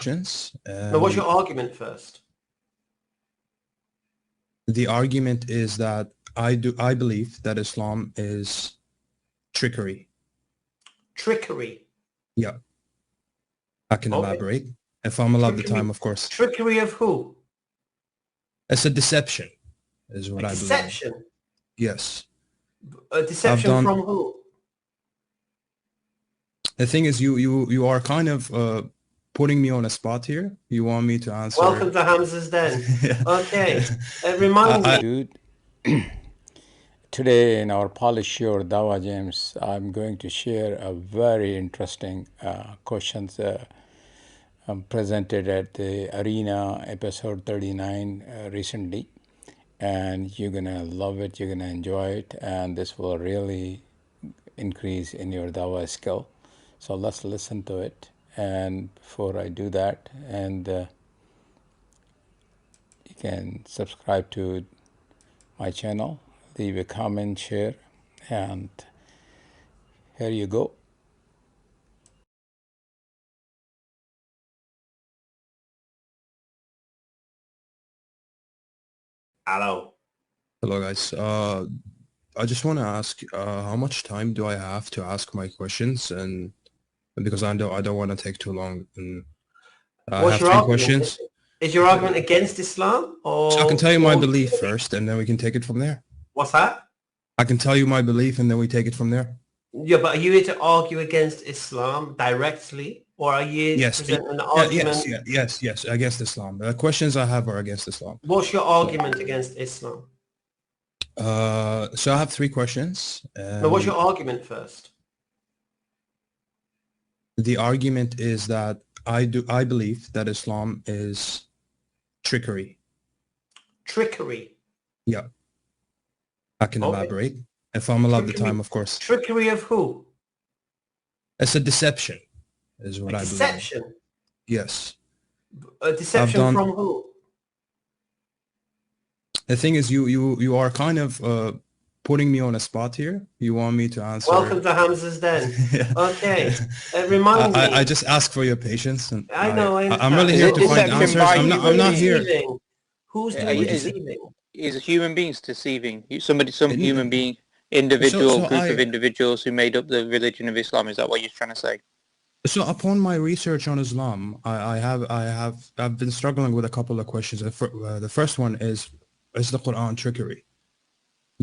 questions. Now, what's your argument first? The argument is that I believe that Islam is trickery. Trickery? Yeah. I can elaborate. If I'm allowed the time, of course. Trickery of who? It's a deception, is what I believe. Deception? Yes. A deception from who? The thing is, you are kind of putting me on a spot here. You want me to answer? Welcome to Hamza's Den. Okay. Remind me. Dude, today in our Polish Your Dawa James, I'm going to share a very interesting questions presented at the Arena episode 39 recently. And you're going to love it, you're going to enjoy it, and this will really increase in your Dawa skill. So let's listen to it. And before I do that, and you can subscribe to my channel, leave a comment, share, and here you go. Hello. Hello, guys. I just want to ask, how much time do I have to ask my questions? And because I don't want to take too long. And I have three questions. Is your argument against Islam, or? So I can tell you my belief first, and then we can take it from there. What's that? I can tell you my belief, and then we take it from there. Yeah, but are you here to argue against Islam directly, or are you presenting an argument? Yes, against Islam. The questions I have are against Islam. What's your argument against Islam? So I have three questions. Now, what's your argument first? The argument is that I believe that Islam is trickery. Trickery? Yeah. I can elaborate. If I'm allowed the time, of course. Trickery of who? It's a deception, is what I believe. Deception? Yes. A deception from who? The thing is, you are kind of putting me on a spot here. You want me to answer? Welcome to Hamza's Den. Okay. Remind me. I just ask for your patience. And I know. I'm really here to find answers. I'm not here. Who's doing deceiving? Is human beings deceiving? Some human being, group of individuals who made up the religion of Islam. Is that what you're trying to say? So upon my research on Islam, I've been struggling with a couple of questions. The first one is the Quran trickery?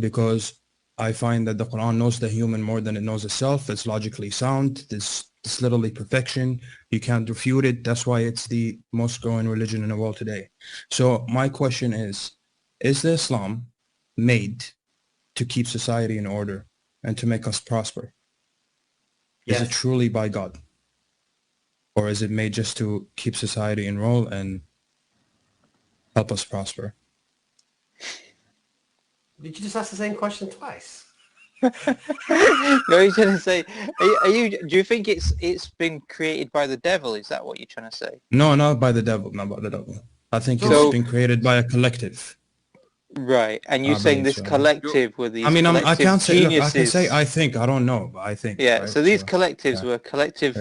Because I find that the Quran knows the human more than it knows itself. It's logically sound. It's literally perfection. You can't refute it. That's why it's the most growing religion in the world today. So my question is the Islam made to keep society in order and to make us prosper? Yes. Is it truly by God? Or is it made just to keep society in roll and help us prosper? Did you just ask the same question twice? No, he's trying to say, do you think it's been created by the devil? Is that what you're trying to say? No, not by the devil, not by the devil. I think it's been created by a collective. Right, and you're saying this collective were these I can't say, geniuses. I can say I think, I don't know, but I think. Yeah, right? so these collectives were collective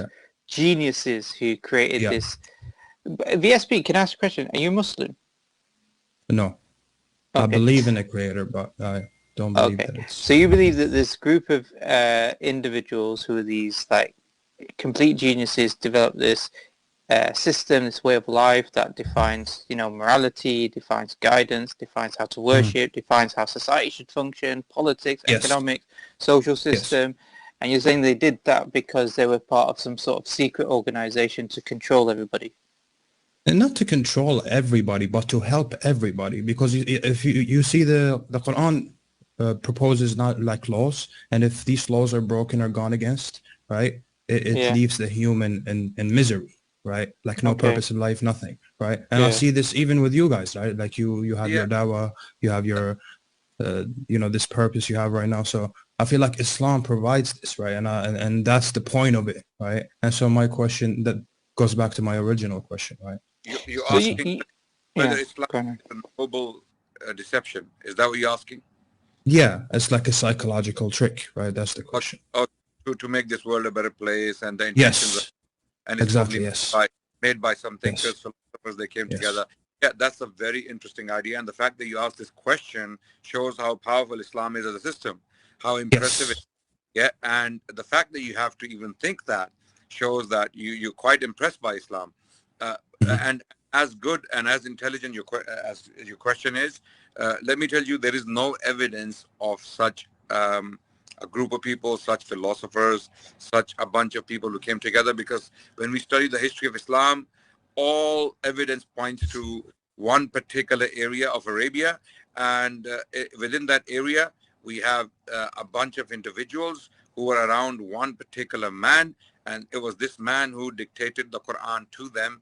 geniuses who created this. VSP, can I ask a question? Are you Muslim? No. Okay. I believe in a creator, but I don't believe that it's... So you believe that this group of individuals who are these like complete geniuses developed this system, this way of life that defines, morality, defines guidance, defines how to worship, defines how society should function, politics, economics, social system. And you're saying they did that because they were part of some sort of secret organization to control everybody. And not to control everybody, but to help everybody. Because if you see the Quran proposes not like laws, and if these laws are broken or gone against, right, it leaves the human in misery, right? Like no purpose in life, nothing, right? And I see this even with you guys, right? Like you have your dawah, you have your, this purpose you have right now. So I feel like Islam provides this, right? And that's the point of it, right? And so my question that goes back to my original question, right? You're asking whether Islam is a noble deception. Is that what you're asking? Yeah, it's like a psychological trick, right? That's the question. To make this world a better place and the intentions. Yes, exactly, yes. made by some thinkers, Yes. philosophers, they came Yes. together. Yeah, that's a very interesting idea. And the fact that you asked this question shows how powerful Islam is as a system, how impressive it Yes. is. Yeah, and the fact that you have to even think that shows that you're quite impressed by Islam. Uh, Mhm. and as good and as intelligent as your question is, let me tell you, there is no evidence of such a group of people, such philosophers, such a bunch of people who came together, because when we study the history of Islam, all evidence points to one particular area of Arabia, and within that area, we have a bunch of individuals who were around one particular man, and it was this man who dictated the Quran to them,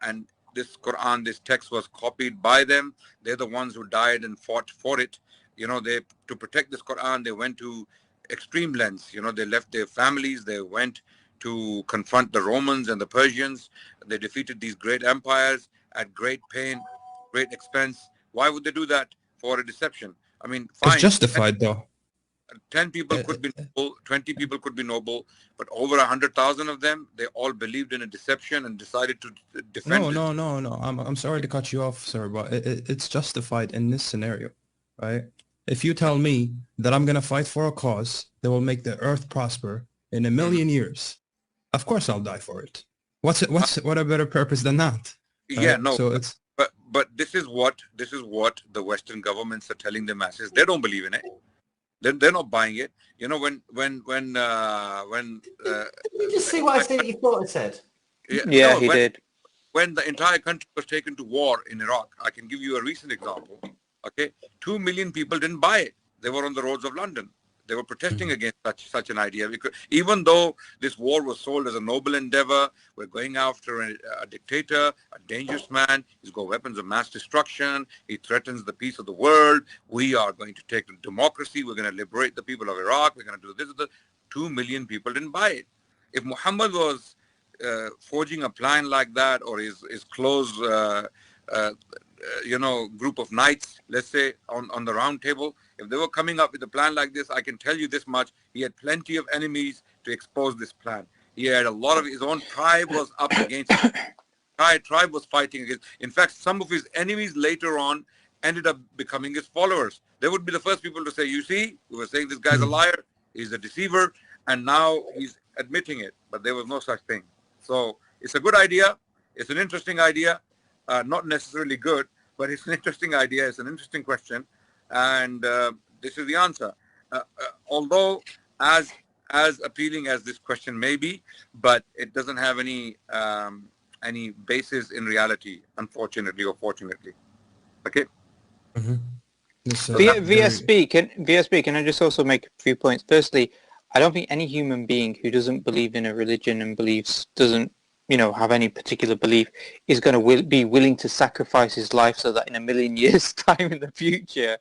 and this Quran, this text was copied by them. They're the ones who died and fought for it. You know, they, to protect this Quran, they went to extreme lengths. You know, they left their families, they went to confront the Romans and the Persians. They defeated these great empires at great pain, great expense. Why would they do that? For a deception. I mean, It's fine, justified though. 10 people Uh, could be noble, 20 people could be noble, but over 100,000 of them, they all believed in a deception and decided to defend No, this. no, no, no. I'm sorry to cut you off, sir, but it's justified in this scenario, right? If you tell me that I'm gonna fight for a cause that will make the earth prosper in a million years, of course I'll die for it. What a better purpose than that, Yeah, right? no, So it's but this is what the Western governments are telling the masses. They don't believe in it. They're not buying it. You know, when Did you just see what I said? What you thought I said? yeah, Yeah, no, he did. when the entire country was taken to war in Iraq, I can give you a recent example. Okay, 2 million people didn't buy it. They were on the roads of London. They were protesting against such an idea, because even though this war was sold as a noble endeavor, we're going after a dictator, a dangerous man. He's got weapons of mass destruction. He threatens the peace of the world. We are going to take democracy. We're going to liberate the people of Iraq. We're going to do this. 2 million people didn't buy it. If Muhammad was forging a plan like that, or his close group of knights, let's say, on the round table, if they were coming up with a plan like this, I can tell you this much: he had plenty of enemies to expose this plan. He had a lot of his own tribe was up against him. Tribe was fighting against. In fact, some of his enemies later on ended up becoming his followers. They would be the first people to say, you see, we were saying this guy's a liar, he's a deceiver, and now he's admitting it. But there was no such thing. So it's a good idea. It's an interesting idea. Not necessarily good, but it's an interesting idea. It's an interesting question. And this is the answer. Although as appealing as this question may be, but it doesn't have any basis in reality, unfortunately or fortunately. Okay. VSB, can I just also make a few points? Firstly, I don't think any human being who doesn't believe in a religion and doesn't have any particular belief is going to be willing to sacrifice his life so that in a million years time in the future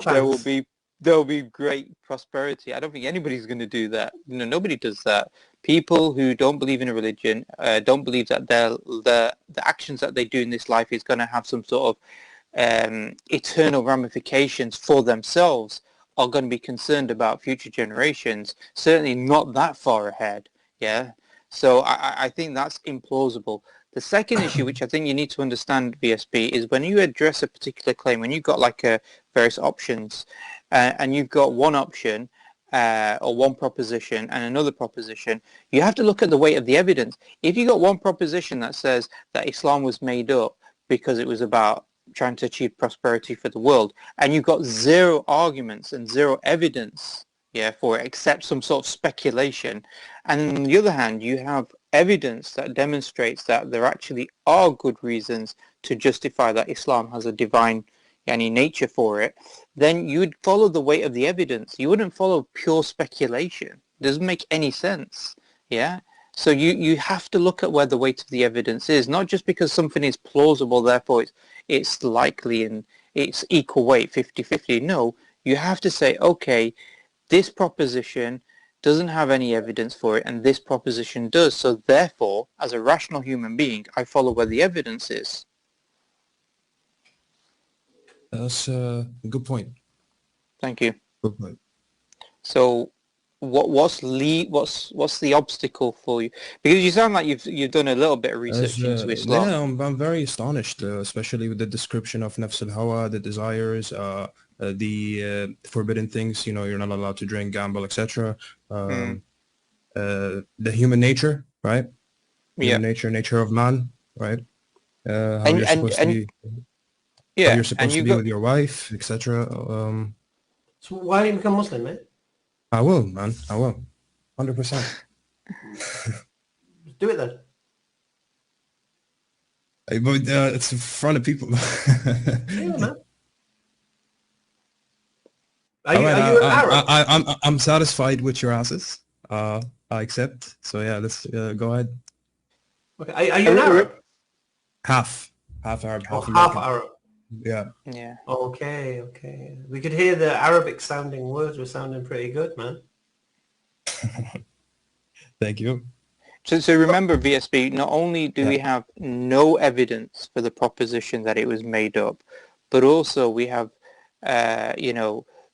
there will be great prosperity. I don't think anybody's going to do that. Nobody does that. People who don't believe in a religion, don't believe that the actions that they do in this life is going to have some sort of eternal ramifications for themselves, are going to be concerned about future generations, certainly not that far ahead. Yeah. So I think that's implausible. The second issue, which I think you need to understand, VSP, is when you address a particular claim, when you've got like various options, and you've got one option or one proposition and another proposition, you have to look at the weight of the evidence. If you got one proposition that says that Islam was made up because it was about trying to achieve prosperity for the world, and you've got zero arguments and zero evidence for it, except some sort of speculation, and on the other hand you have evidence that demonstrates that there actually are good reasons to justify that Islam has a divine nature for it, then you would follow the weight of the evidence. You wouldn't follow pure speculation. It doesn't make any sense. So you have to look at where the weight of the evidence is, not just because something is plausible, therefore it's likely and it's equal weight, 50-50. No, you have to say, okay, this proposition doesn't have any evidence for it and this proposition does. So therefore, as a rational human being, I follow where the evidence is. That's a good point. Thank you. Good point. So what's the obstacle for you? Because you sound like you've done a little bit of research into Islam. Yeah, I'm very astonished, especially with the description of nafs al-hawa, the desires, the forbidden things. You know, you're not allowed to drink, gamble, etc. The human nature, right? Yeah. Human nature of man, right? How And you're supposed to be, how yeah, you're and supposed to you be got with your wife, etc. So why don't you become Muslim, man? I will, man. I will, 100%. Do it then. But it's in front of people. Yeah, man. Are All you right, are you an Arab? I'm satisfied with your answers. I accept. So yeah, let's go ahead. Okay. Are you an Arab? Half Arab, Or half half American. Arab? Yeah. yeah. Okay. We could hear the Arabic sounding words were sounding pretty good, man. Thank you. So remember, VSB, not only do we have no evidence for the proposition that it was made up, but also we have,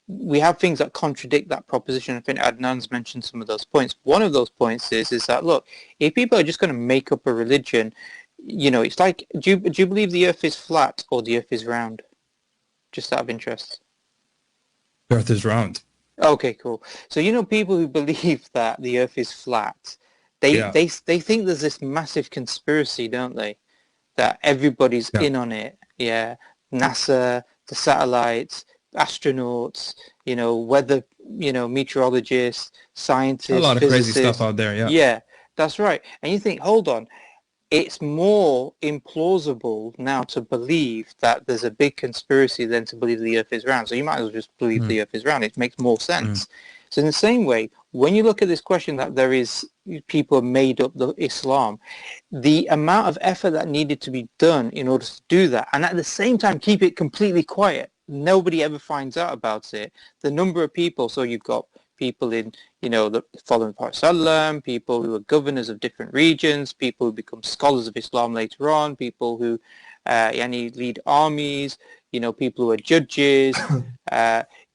we have things that contradict that proposition. I think Adnan's mentioned some of those points. One of those points is that, look, if people are just going to make up a religion, it's like, do you believe the earth is flat or the earth is round? Just out of interest. The earth is round. Okay, cool. So, people who believe that the earth is flat, they think there's this massive conspiracy, don't they? That everybody's in on it. Yeah. NASA, the satellites, astronauts, weather, meteorologists, scientists, A lot of crazy physicists. stuff out there, yeah. Yeah, that's right. And you think, hold on, it's more implausible now to believe that there's a big conspiracy than to believe the earth is round. So you might as well just believe the earth is round. It makes more sense. So in the same way, when you look at this question that there is people made up the Islam, the amount of effort that needed to be done in order to do that, and at the same time keep it completely quiet, nobody ever finds out about it. The number of people, so you've got people in, the following Prophet, people who are governors of different regions, people who become scholars of Islam later on, people who lead armies, people who are judges.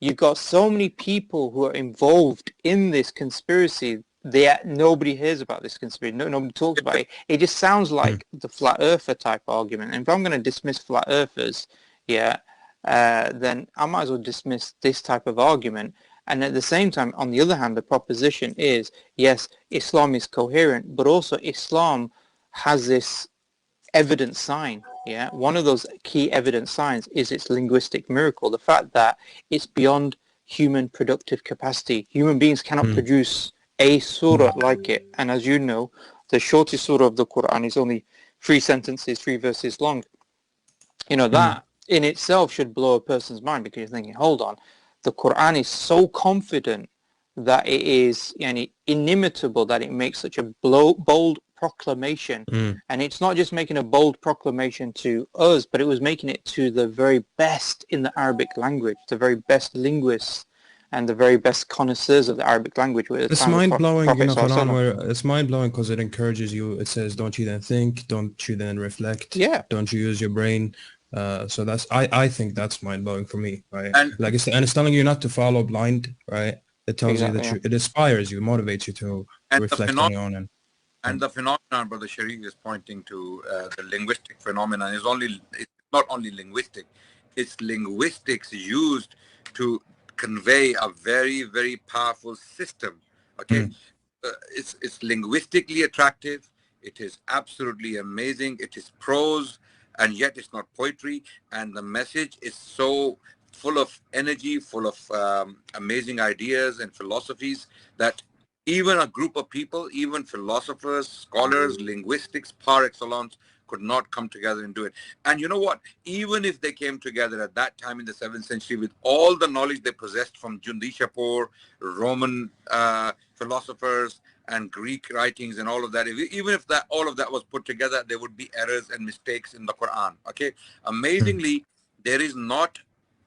You've got so many people who are involved in this conspiracy. Nobody hears about this conspiracy. Nobody talks about it. It just sounds like the flat earther type argument. And if I'm going to dismiss flat earthers, then I might as well dismiss this type of argument. And at the same time, on the other hand, the proposition is, yes, Islam is coherent, but also Islam has this evidence sign. Yeah, one of those key evidence signs is its linguistic miracle, the fact that it's beyond human productive capacity. Human beings cannot produce a surah like it. And as you know, the shortest surah of the Quran is only 3 sentences, 3 verses long. That in itself should blow a person's mind, because you're thinking, hold on, the Quran is so confident that it is inimitable, that it makes such a bold proclamation. And it's not just making a bold proclamation to us, but it was making it to the very best in the Arabic language, the very best linguists and the very best connoisseurs of the Arabic language. It's mind-blowing, Quran, where it's mind-blowing because it encourages you. It says, don't you then think, don't you then reflect, don't you use your brain. So that's I think that's mind-blowing for me, right? And it's telling you not to follow blind, right? It tells you that it inspires you, motivates you to reflect on your own. And the phenomenon Brother Sharif is pointing to, the linguistic phenomenon, it's not only linguistic, it's linguistics used to convey a very, very powerful system. Okay, it's linguistically attractive. It is absolutely amazing. It is prose, and yet it's not poetry. And the message is so full of energy, full of amazing ideas and philosophies that even a group of people, even philosophers, scholars, linguistics par excellence, could not come together and do it. And you know what? Even if they came together at that time in the 7th century with all the knowledge they possessed from Jundi Shapur, Roman philosophers, and Greek writings and all of that, even if all of that was put together, there would be errors and mistakes in the Quran. Okay, amazingly, there is not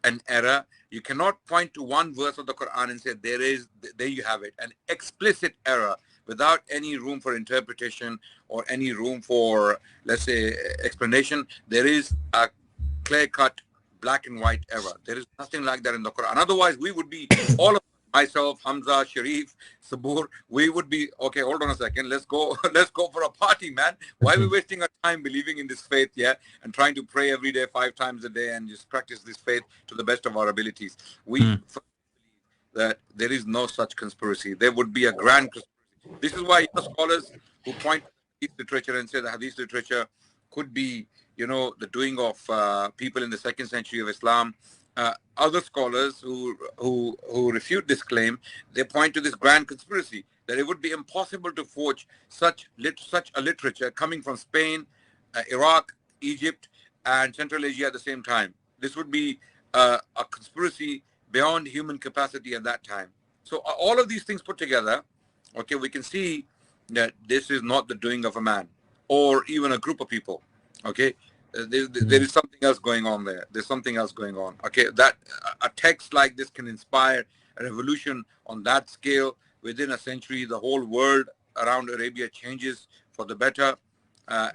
an error. You cannot point to one verse of the Quran and say there you have it, an explicit error without any room for interpretation or any room for, let's say, explanation. There is a clear-cut black and white error. There is nothing like that in the Quran. Otherwise, we would be all of myself, Hamza, Sharif, Sabur, we would be, okay, hold on a second, let's go, let's go for a party, man. Why are we wasting our time believing in this faith, yeah, and trying to pray every day 5 times a day and just practice this faith to the best of our abilities? We believe that there is no such conspiracy. There would be a grand conspiracy. This is why scholars who point to hadith literature and say that hadith literature could be, the doing of people in the 2nd century of Islam. Other scholars who refute this claim, they point to this grand conspiracy that it would be impossible to forge such a literature coming from Spain, Iraq, Egypt, and Central Asia at the same time. This would be a conspiracy beyond human capacity at that time. So all of these things put together, okay, we can see that this is not the doing of a man or even a group of people. Okay, there is something else going on there. There's something else going on. Okay, that a text like this can inspire a revolution on that scale. Within a century, the whole world around Arabia changes for the better,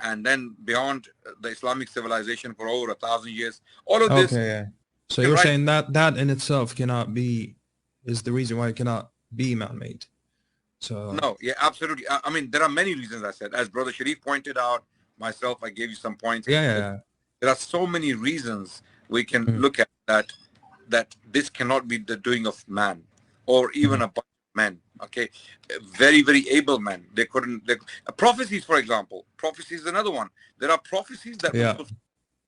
and then beyond the Islamic civilization for over 1,000 years. All of this. Okay, yeah. So you're saying that in itself is the reason why it cannot be man-made. So no, yeah, absolutely. I mean, there are many reasons. I said, as Brother Sharif pointed out, myself, I gave you some points. Yeah. There are so many reasons we can look at that this cannot be the doing of man or even a bunch of men. Okay, very, very able men. They couldn't. Prophecies, for example. Prophecy is another one. There are prophecies that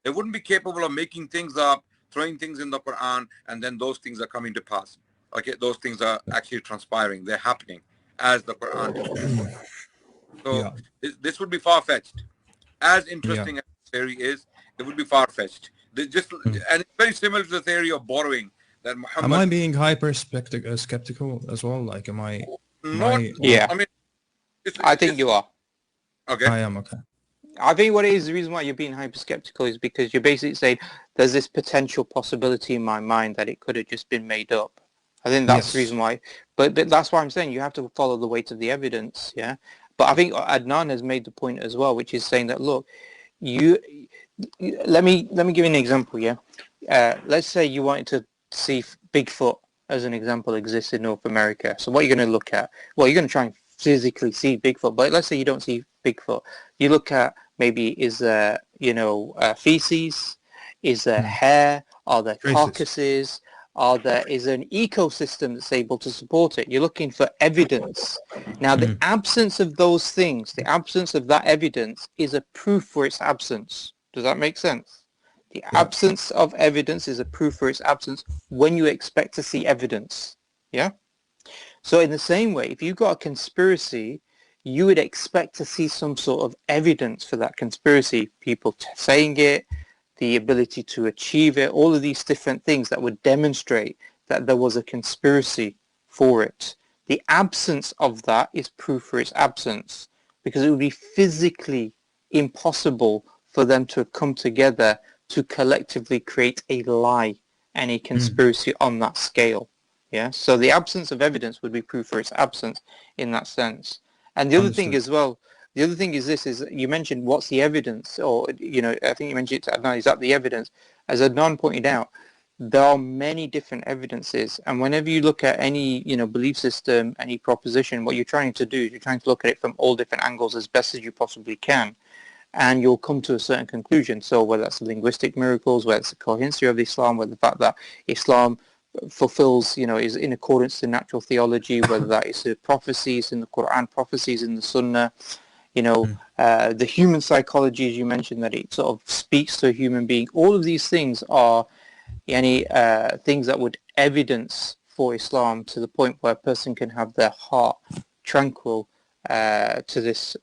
they wouldn't be capable of making things up, throwing things in the Quran, and then those things are coming to pass. Okay, those things are actually transpiring. They're happening as the Quran. So this would be far-fetched. As interesting as the theory is, it would be far-fetched. And it's very similar to the theory of borrowing. That Muhammad. Am I being hyper skeptical as well? Like, am I? Yeah. I mean, I think you are. Okay. I am, okay. I think what it is, the reason why you're being hyper skeptical is because you're basically saying there's this potential possibility in my mind that it could have just been made up. I think that's the reason why. But that's why I'm saying you have to follow the weight of the evidence, yeah? But I think Adnan has made the point as well, which is saying that, look, let me give you an example, yeah? Let's say you wanted to see Bigfoot, as an example, exists in North America. So what are you going to look at? Well, you're going to try and physically see Bigfoot, but let's say you don't see Bigfoot. You look at maybe is there, feces? Is there hair? Are there carcasses? Is there an ecosystem that's able to support it? You're looking for evidence. Now, the absence of those things, the absence of that evidence is a proof for its absence. Does that make sense? The absence of evidence is a proof for its absence when you expect to see evidence. Yeah? So in the same way, if you've got a conspiracy, you would expect to see some sort of evidence for that conspiracy. People saying it, the ability to achieve it, all of these different things that would demonstrate that there was a conspiracy for it. The absence of that is proof for its absence, because it would be physically impossible for them to come together to collectively create a lie and a conspiracy on that scale. Yeah, so the absence of evidence would be proof for its absence in that sense. And the other thing as well, the other thing is this, is you mentioned what's the evidence, or, I think you mentioned it to Adnan, is that the evidence? As Adnan pointed out, there are many different evidences, and whenever you look at any, belief system, any proposition, what you're trying to do is you're trying to look at it from all different angles as best as you possibly can, and you'll come to a certain conclusion. So whether that's the linguistic miracles, whether it's the coherency of Islam, whether the fact that Islam fulfills, is in accordance to natural theology, whether that is the prophecies in the Quran, prophecies in the Sunnah, the human psychology, as you mentioned, that it sort of speaks to a human being. All of these things are things that would evidence for Islam to the point where a person can have their heart tranquil to this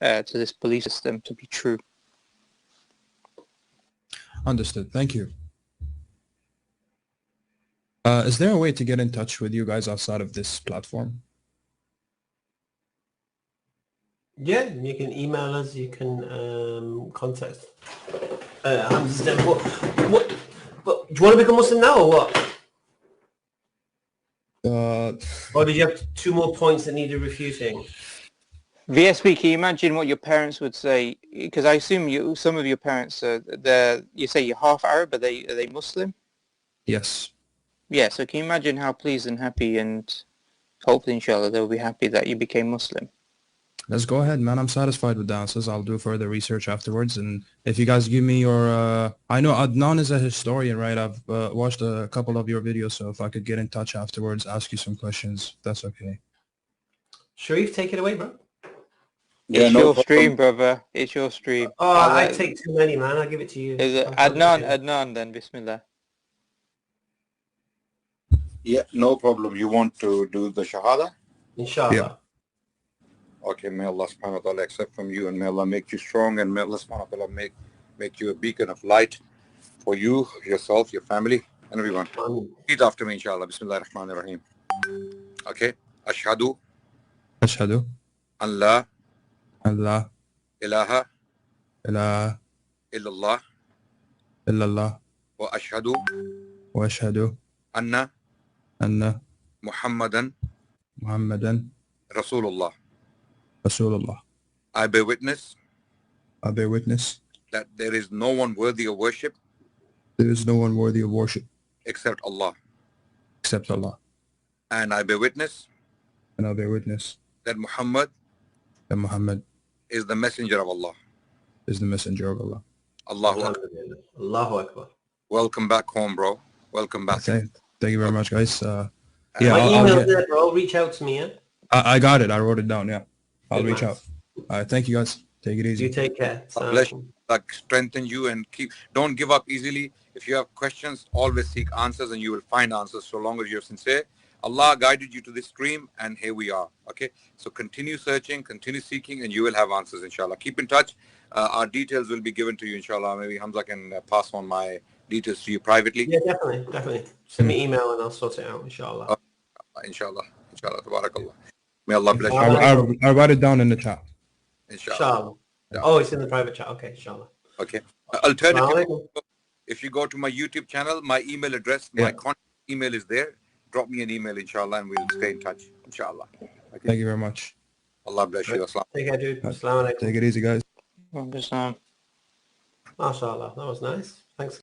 belief system to be true. Understood. Thank you. Is there a way to get in touch with you guys outside of this platform? Yeah, you can email us. You can contact Hamza. What? Do you want to become Muslim now or what? Or did you have 2 more points that needed refuting? VSP, can you imagine what your parents would say? Because I assume some of your parents, you say you're half Arab, are they Muslim? Yes. Yeah, so can you imagine how pleased and happy and hopefully, inshallah, they'll be happy that you became Muslim. Let's go ahead, man. I'm satisfied with the answers. I'll do further research afterwards. And if you guys give me your, I know Adnan is a historian, right? I've watched a couple of your videos, so if I could get in touch afterwards, ask you some questions, that's okay. Sharif, take it away, bro. Yeah, It's no your problem. stream, brother. It's your stream. Oh, I take too many, man. I'll give it to you. Is it I'm Adnan? complicated. Adnan, then Bismillah. Yeah, no problem. You want to do the Shahada? Inshallah. Yeah. Okay, may Allah subhanahu wa ta'ala accept from you, and may Allah make you strong, and may Allah subhanahu wa ta'ala make you a beacon of light for you, yourself, your family, and everyone. Repeat after me, inshallah. Bismillah ar-Rahman ar-Rahim. Okay. Ashhadu Ashhadu an la an la ilaha ilaha illallah illallah wa ashhadu wa ashhadu anna anna Muhammadan Muhammadan Rasulullah. Rasulullah. I bear witness I bear witness that there is no one worthy of worship there is no one worthy of worship except Allah. except Allah. And I bear witness And I bear witness that Muhammad that Muhammad is the messenger of Allah. is the messenger of Allah. Allahu Akbar. Allahu Akbar. Welcome back home, bro. Welcome back. Okay. Thank you very much, guys. Yeah, My I'll email's get, there, bro. Reach out to me, yeah? I got it. I wrote it down. Yeah. I'll Good reach man. out. All right. Thank you, guys. Take it You easy. take care. God bless you. Like strengthen you and don't give up easily. If you have questions, always seek answers, and you will find answers so long as you're sincere. Allah guided you to this stream, and here we are. Okay, so continue searching, continue seeking, and you will have answers, inshallah. Keep in touch. Our details will be given to you, inshallah. Maybe Hamza can pass on my details to you privately. Yeah, definitely. Send me email and I'll sort it out, inshallah. Inshallah. Tabarakallah. May Allah bless you. I'll write it down in the chat. Inshallah. Yeah. Oh, it's in the private chat. Okay, inshallah. Okay. Alternatively, Assalamu alaikum. if you go to my YouTube channel, my email address, my contact email is there. Drop me an email, inshallah, and we'll stay in touch, inshallah. Okay. Thank you very much. Allah bless you. Assalam. Take care, dude. Assalamu alaikum. Take it easy, guys. Bismillah. MashaAllah. That was nice. Thanks.